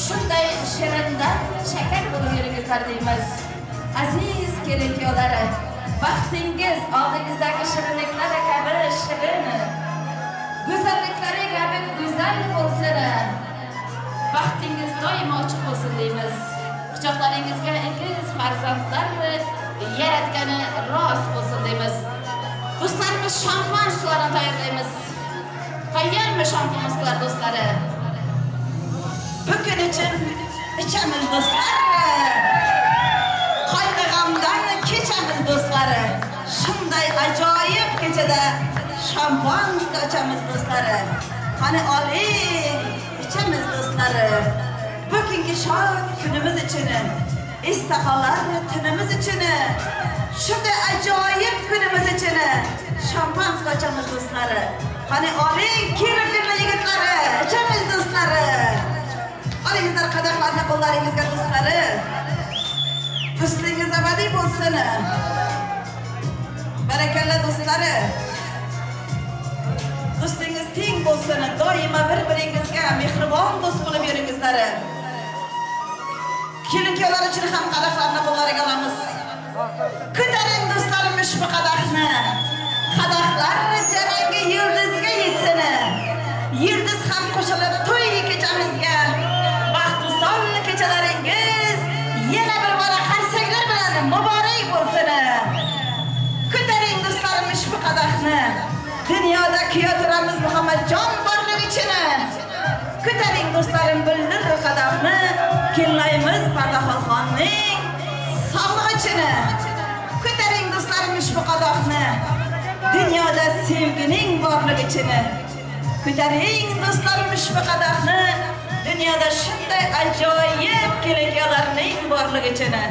shunday shirindan shakar bo'lib yuringizlar deymiz. Aziz kelin-kuyovlar, baxtingiz oldingizdagi shirinliklar kabi shirin, go'zalliklari kabi go'zal bo'lsin. Baxtingiz doimo ochiq bo'lsin deymiz. Quchoqlaringizga ekiz farzandlar yaratgani rost bo'lsin deymiz. Do'stlarimiz, shampansklarni tayyorlaymiz. Qayermi shampansklar do'stlari? Bugun uchun ichamiz do'stlar. Qayg'amdan kechamiz do'stlar. Shunday ajoyib kechada shampanska ichamiz do'stlar. Qani oling, ichamiz do'stlar. Bugungi shod kunimiz uchun, istaqolar tunimiz uchun, shunday ajoyib kunimiz uchun shampanska ichamiz do'stlar. Qani oling, kelin yigitlari, ichamiz do'stlar. Olingizlar qadahlarni qo'llaringizga do'stlar. Husningiz abadiy bo'lsin. Barakalla do'stlar. Do'stingiz teng bo'lsin. Doimo bir-biringizga mehribon do'st bo'lib yuringizlar. Kelin-kuyovlar uchun ham qadahlarni qo'llariga olamiz. Ko'taring do'stlarim ushbu qadahni. Qadahlar jarangi yulduzga yetsin. Yulduz ham qo'shilib to'y kechamizga baxtli son kechalaringiz yana bir Ko'taring do'stlarim bildir qadamni, kellaymiz Pardaxonning sog'lig'ichini. Ko'taring do'stlarim ushbu qadoqni, dunyoda sevgining borligichini. Ko'taring do'stlarim ushbu qadoqni, dunyoda shunday ajoyib kelajaklarning borligichini.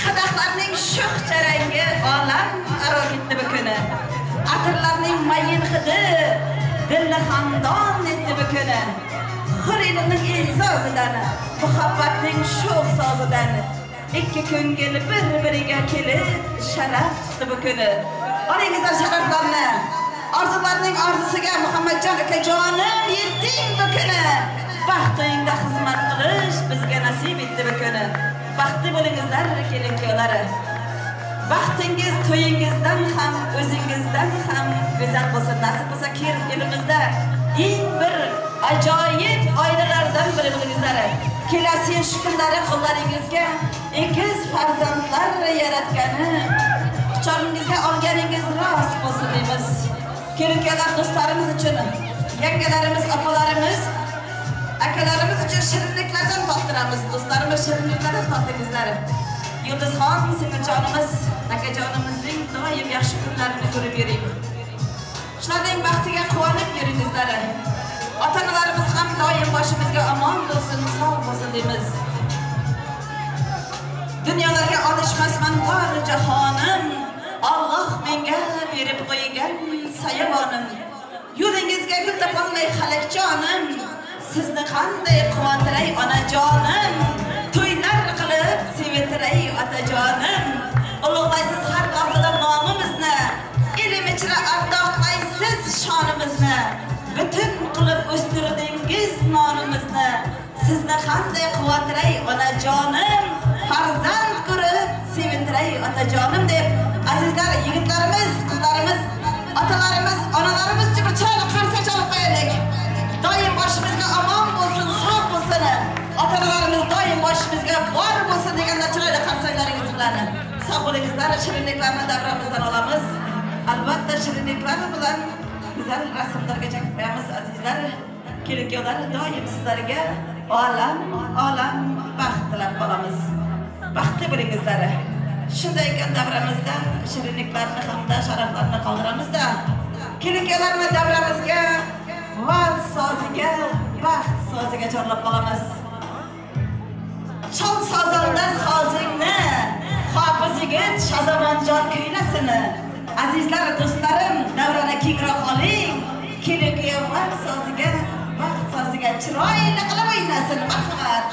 Qadoqlarning sho'x charangi olam aro ketdi bu kuni. Atirlarning mayin hidi dilni xandon etdi bu kuni. Xurining e'zozidan, muhabbatning sho'x sozidan ikki ko'ngil bir-biriga kelib sharaf chiqdi bu kuni. Olingizlar sharaflarni. Orzularning orzusiga Muhammadjon akajonim yetding bu kuni. Baxtingda xizmat qilish bizga nasib etdi bu kuni. Baxtli bo'lingizlar kelin-kuyovlar. Baxtingiz to'yingizdan ham, o'zingizdan ham go'zal bo'lsa, nasib bo'lsa kelib elimizda eng bir ajoyib oilalardan biri bo'lingizlar. Kelasi shu kunlari qo'llaringizga ekiz farzandlar yaratgani, quchog'ingizga olganingiz rost bo'lsin deymiz. Kelin-kuyovlar do'stlarimiz uchun, yangalarimiz, opalarimiz, akalarimiz uchun shirinliklardan tottiramiz. Do'stlarimiz shirinliklardan tottingizlar. Yulduzxon singiljonimiz, akajonimizning doim yaxshi kunlarini ko'rib yuring. Shularning baxtiga quvonib yuringizlar. Ota-onalarimiz ham doim boshimizga omon bo'lsin, sog' bo'lsin deymiz. Dunyolarga olishmasman bor jahonim, Alloh menga berib qo'ygan sayovonim. Yo'lingizga gul topolmay halakjonim, sizni qanday quvontiray onajonim. To'ylar qilib sevintiray otajonim. Ulug'laysiz har lahzada nomimizni, ilm ichra ardoqlaysiz shonimizni. Butun qilib o'stirdingiz nonimizni. Sizni qanday quvontiray onajonim, farzand ko'rib sevintiray otajonim deb azizlar, yigitlarimiz, qizlarimiz, otalarimiz, onalarimiz uchun bir chiroyli qarsak chalib qo'yaylik. Doim boshimizga omon bo'lsin, sog' bo'lsin. Ota-onalarimiz doim boshimizga bor bo'lsin deganda chiroyli qarsaklaringiz bilan sog' bo'lingizlar. Shirinliklarni davramizdan olamiz. Albatta shirinliklar bilan go'zal rasmlarga qo'yamiz azizlar. Kelin-kuyovlar doim sizlarga olam baxt tilab qolamiz. Baxtli bo'lingizlar. Shunday ekan davramizdan shirinliklarni hamda sharaflarni qoldiramizda. Kelin-kuyovlarni davramizga vals soziga, baxt soziga chorlab qolamiz. Chol sozonda sozingni, hofiz yigit Shazamonjon kuylasin. Azizlar, do'stlarim, davrani kengroq oling. Kelin-kuyov vals soziga, baxt soziga chiroyli qilib o'ynasin. Marhamat.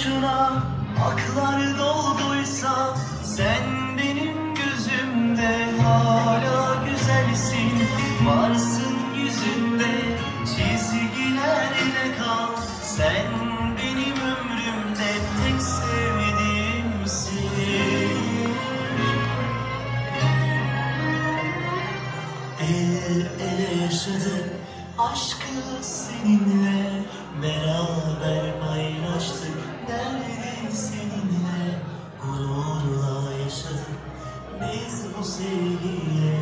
boşuna aklar dolduysa sen benim gözümde hala güzelsin. Varsın yüzünde çizgilerle kal. Sen benim ömrümde tek sevdiğimsin. El ele yaşadık aşkı seninle, beraber paylaştık derdi seninle. Gururla yaşadık biz bu sevgiyle.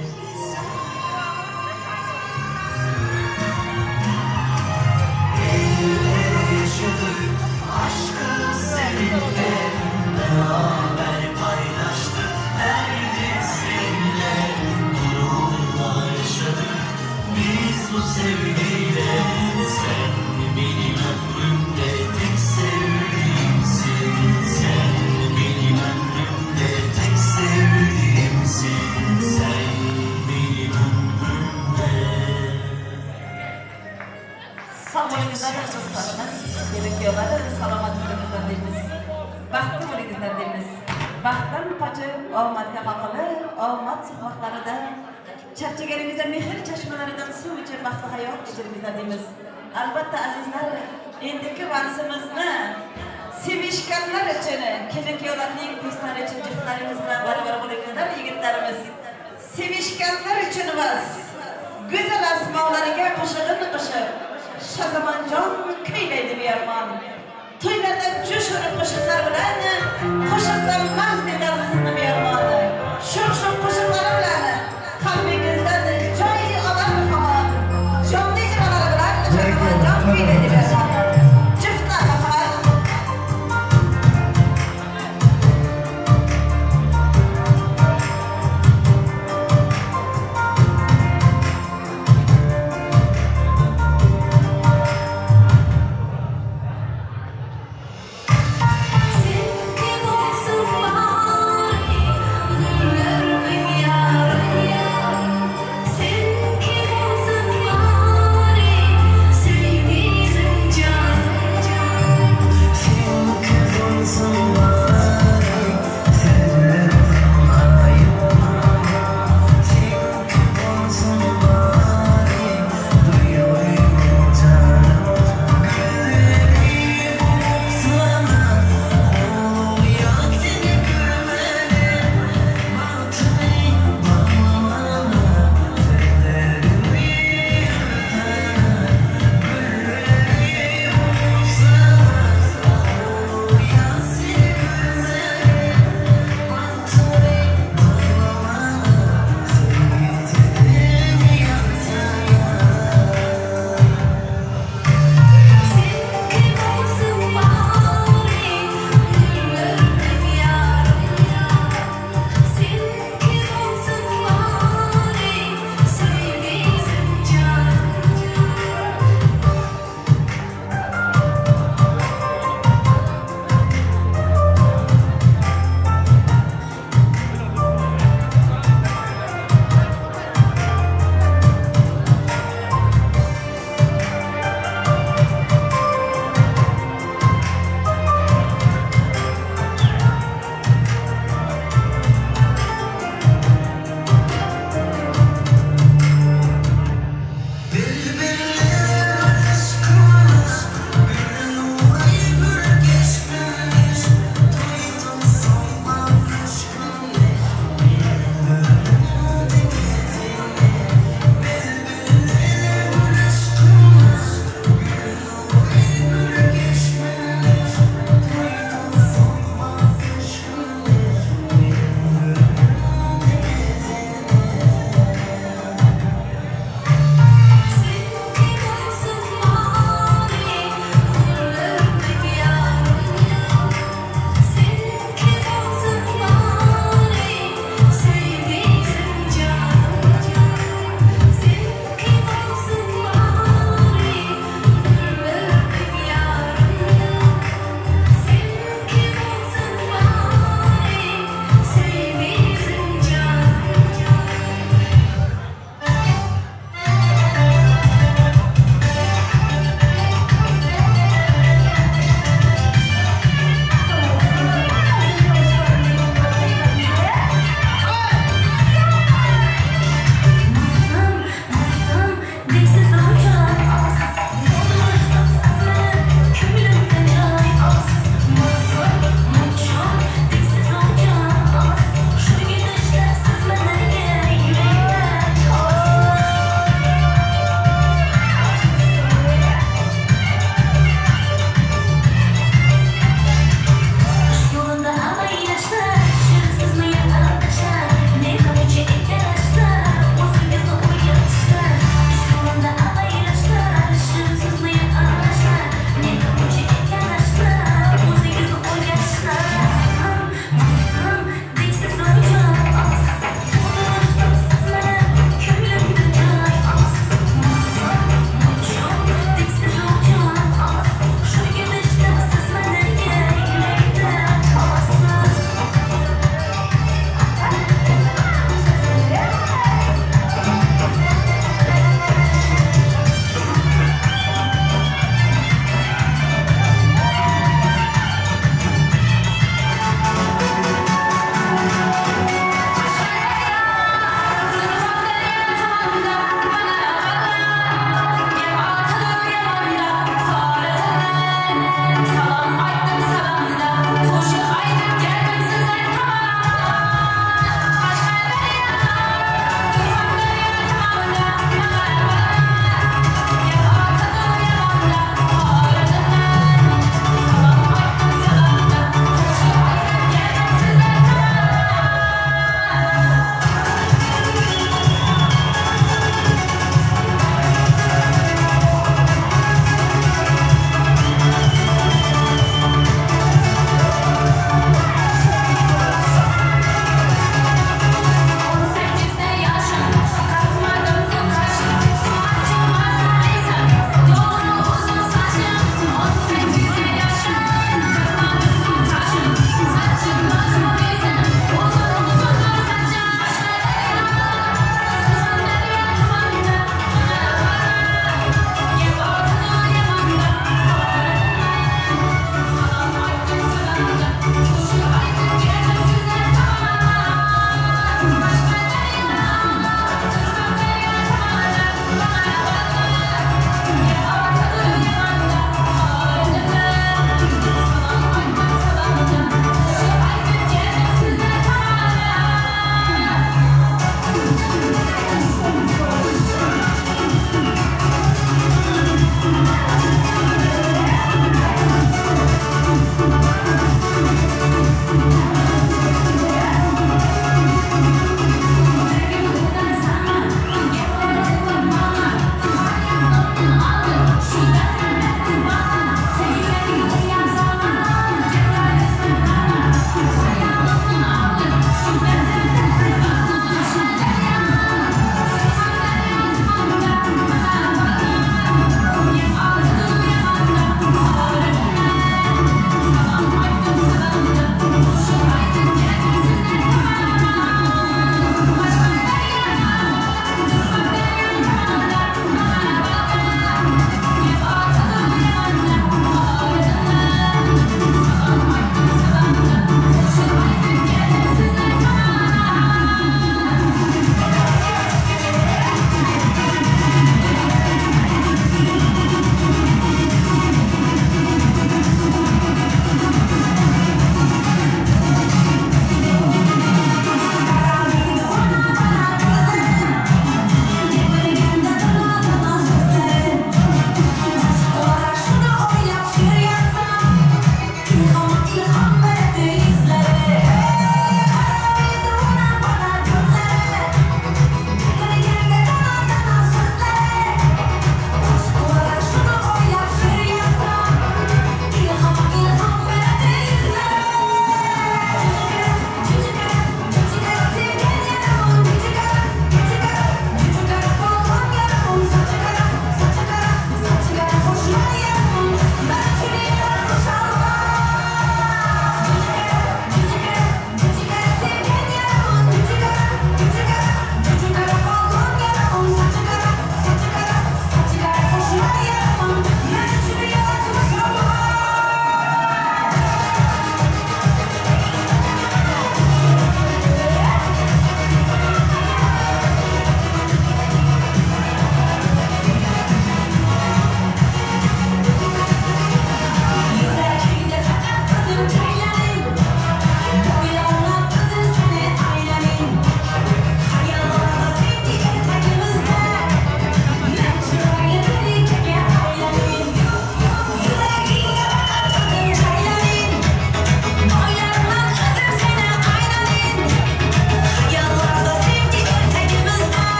El ele yaşadık aşkı seninle, beraber paylaştık derdi seninle. Gururla yaşadık biz bu sevgiyle. Sen benim ömrümde tek sevdiğimsin. Sen benim ömrümde tek sevdiğimsin. Sen benim ömrümde. Sağlığınızdan dostlarımız, gerekiyorlar, salamatlıklarınızdan deyimiz. Baktı burayınızdan deyimiz. Baktın paçı, olmadka kakılı, olmad sıkmakları da. Çerçeğerimizde mehir çeşmelerinden su için baktı hayat geçirimizden deyimiz. Albatta azizler, indiki vansımızı sevişkenler için, gerekiyorlarının kızlar için, çiftlerimizle beraber bulunuzlar, yigitlerimiz. Sevişkenler için vaz. Güzel asmalarına pışırın pışır. Şazaman can köyleydi bir yarman. Toylarda cüşürüp pışıklar bilen, pışıklanmaz dediler hızlı bir yarman. Şuk pışıkları bilen, kalbinizden joy alan hava. Canlı icraları bilen, şazaman can köyleydi bir yarman. Çiftler bakar. Sevgi olsun bana.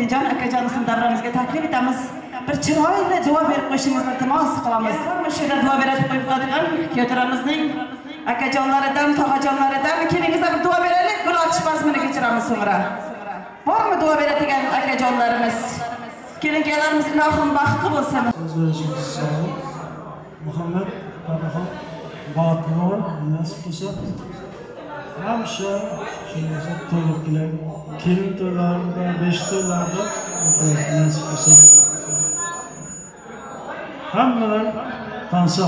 Kelinjon akajonimizni davramizga taklif etamiz. Bir chiroyli duo berib qo'yishingizni iltimos qilamiz. Shu yerda duo berib qo'yib qolgan Kyotoramizning akajonlaridan, tog'ajonlaridan kelingizlar bir duo beraylik. Gul ochish bazmini kechiramiz so'ngra. Bormi duo beradigan akajonlarimiz? Kelinkalarimiz ilohim baxtli bo'lsin. O'zingiz sog'. Muhammad Panaxon Botir nasib qilsa hamisha shunga to'liq keladi. Kelin to'ylarida, 5 to'ylarda nasib qilsa hammalar tansa.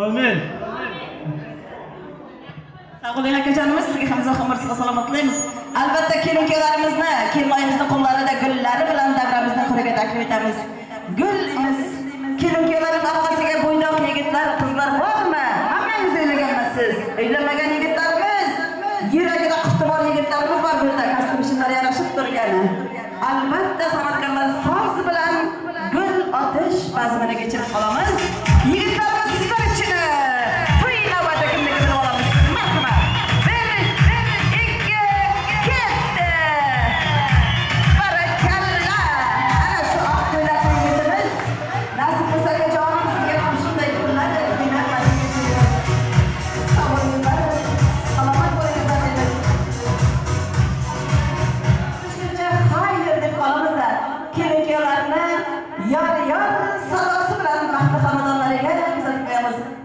Amin. Sog' bo'ling akajonimiz, sizga ham uzoq umr, salomat tilaymiz. Albatta kelinkalarimizni, kelinoyimizni qo'llarida gullari bilan davramizni qo'liga taklif etamiz. Gulimiz, kelinkalarning orqasiga bo'ydoq yigitlar, qizlar bormi? Hammangiz uylanganmisiz? Uylanmagan yigitlarimiz, yuragida quti bor yigitlarimiz bor bu yerda, kostyum-shimlari yarashib turgani. Albatta san'atkorlar so'z bilan gul otish bazmini kechirib qolamiz. Yigitlarimiz sizlar uchun to'y navbati kimniki bilib olamiz. Marhamat.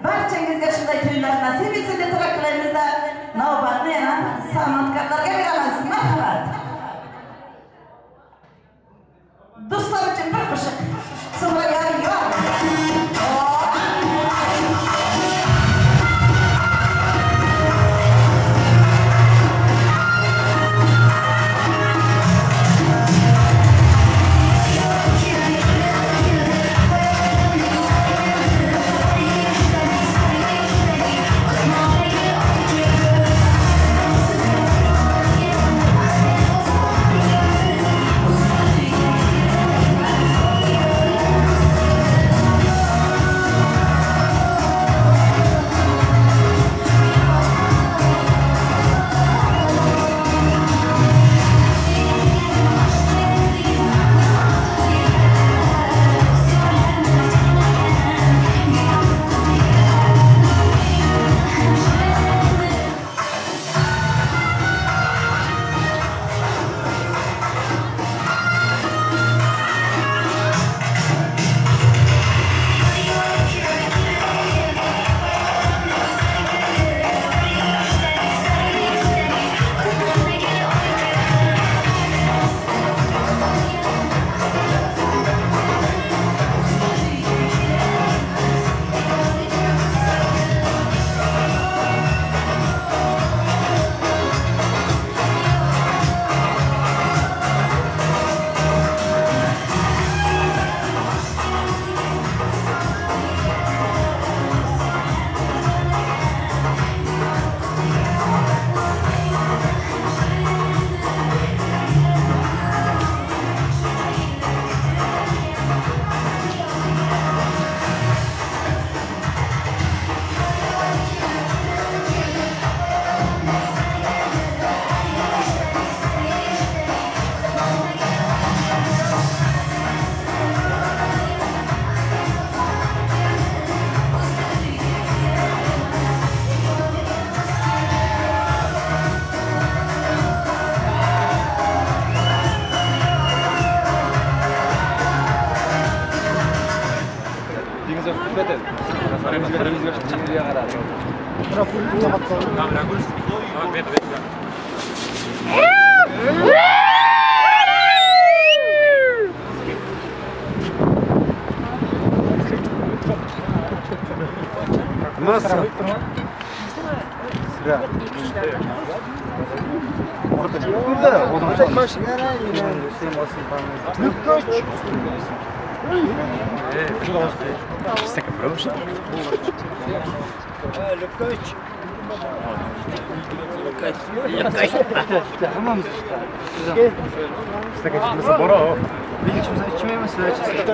Barchangizga shunday to'ylar nasib etsin deb tilak tilaymiz-da. Navbatni yana san'atkorlarga beramiz. Marhamat. Do'stlar uchun bir qo'shiq. So'ngra yor.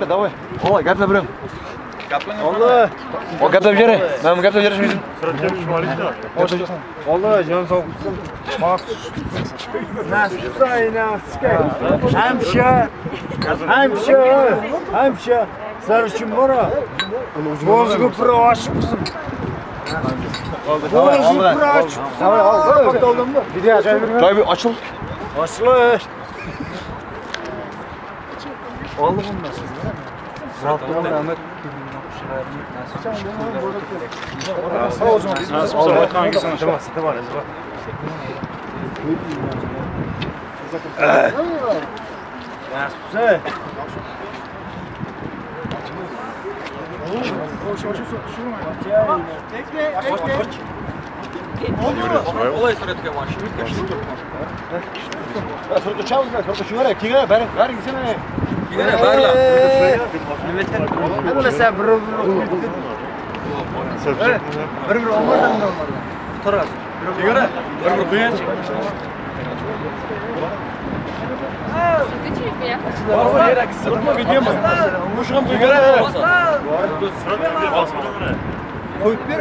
Давай, гапла берем. Allah. O kaptan jere. Ben kaptan jere şimdi. Allah can sağ olsun. Nasıl sayına Hemşe. Sarışın var ha. Bozgu pro aşık mısın? Bozgu pro aşık. Tamam al. Bir daha Çay bir açıl. Açılır. Oldu bunlar. Rahatlığı rahmet. Sağ olsun. Oldu. Hangisini temas var? Nasıl? Olay süretke var. Sonra çavuzlar, sonra şu var, kine ver gitsene. Kine ver la. Ama sen bir olmadan da olmadı. Toraz. Kine bir kuyen. Baba yere gitsin. Gidiyor mu? Muşam bir göre. Koyup ver.